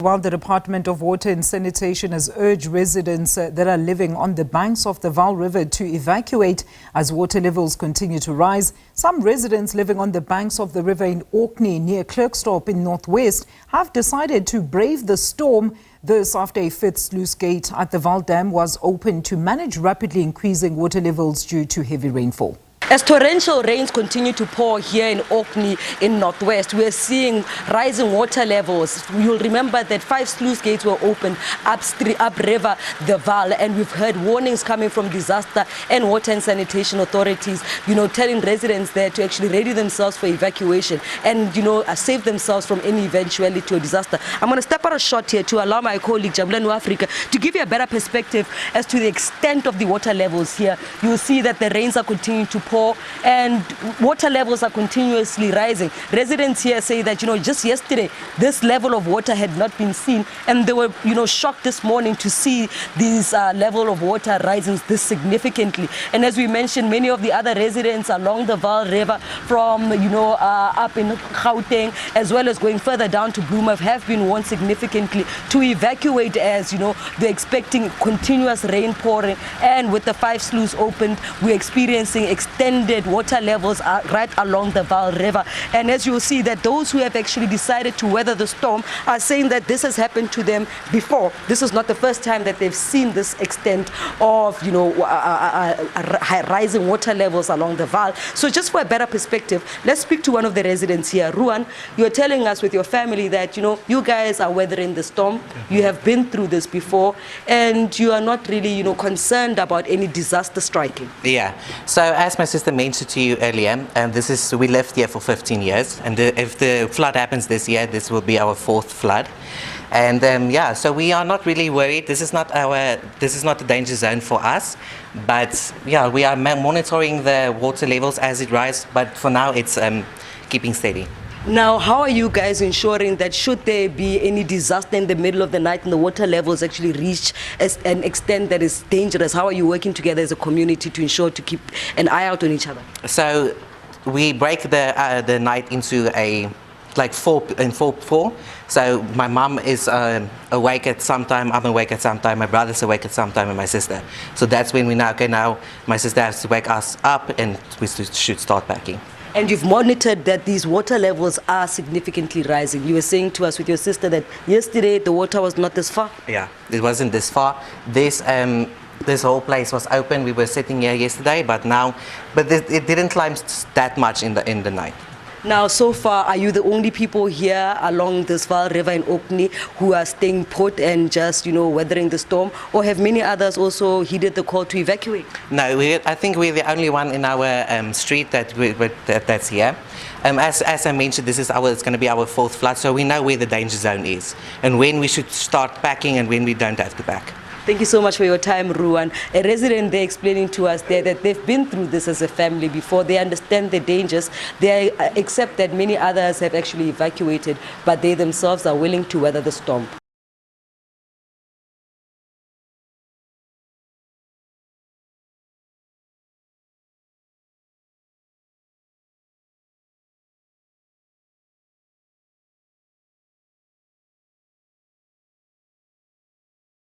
While the Department of Water and Sanitation has urged residents that are living on the banks of the Vaal River to evacuate as water levels continue to rise, some residents living on the banks of the river in Orkney near Klerksdorp in northwest have decided to brave the storm. This after a fifth sluice gate at the Vaal Dam was opened to manage rapidly increasing water levels due to heavy rainfall. As torrential rains continue to pour here in Orkney in northwest, we are seeing rising water levels. You'll remember that 5 sluice gates were opened upriver the Vaal, and we've heard warnings coming from disaster and water and sanitation authorities, telling residents there to actually ready themselves for evacuation and, save themselves from any eventuality or disaster. I'm going to step out a shot here to allow my colleague Jabulani Africa to give you a better perspective as to the extent of the water levels here. You'll see that the rains are continuing to pour and water levels are continuously rising. Residents here say that, just yesterday, this level of water had not been seen, and they were, shocked this morning to see this level of water rising this significantly. And as we mentioned, many of the other residents along the Vaal River from, up in Gauteng, as well as going further down to Bloemhof, have been warned significantly to evacuate as, they're expecting continuous rain pouring. And with the 5 sluices opened, we're experiencing extended water levels are right along the Vaal River. And as you'll see that those who have actually decided to weather the storm are saying that this has happened to them before. This is not the first time that they've seen this extent of, rising water levels along the Vaal. So just for a better perspective, let's speak to one of the residents here. Ruan, you're telling us with your family that, you guys are weathering the storm. You have been through this before, and you are not really, concerned about any disaster striking. Yeah. So as my sister mentioned to you earlier, and we lived here for 15 years, and if the flood happens this year, this will be our 4th flood. And so we are not really worried. This is not a danger zone for us, but yeah, we are monitoring the water levels as it rises, but for now it's keeping steady. Now, how are you guys ensuring that should there be any disaster in the middle of the night and the water levels actually reach an extent that is dangerous? How are you working together as a community to ensure to keep an eye out on each other? So we break the night into like 4 and 4. So my mom is awake at some time, I'm awake at some time, my brother's awake at some time, and my sister. So that's when now my sister has to wake us up and we should start packing. And you've monitored that these water levels are significantly rising. You were saying to us with your sister that yesterday the water was not this far. Yeah, it wasn't this far. This whole place was open. We were sitting here yesterday, but it didn't climb that much in the night. Now, so far, are you the only people here along this Vaal River in Orkney who are staying put and just, weathering the storm? Or have many others also heeded the call to evacuate? No, I think we're the only one in our street that's here. As I mentioned, it's going to be our 4th flood, so we know where the danger zone is and when we should start packing and when we don't have to pack. Thank you so much for your time, Ruan. A resident there explaining to us there that they've been through this as a family before. They understand the dangers. They accept that many others have actually evacuated, but they themselves are willing to weather the storm.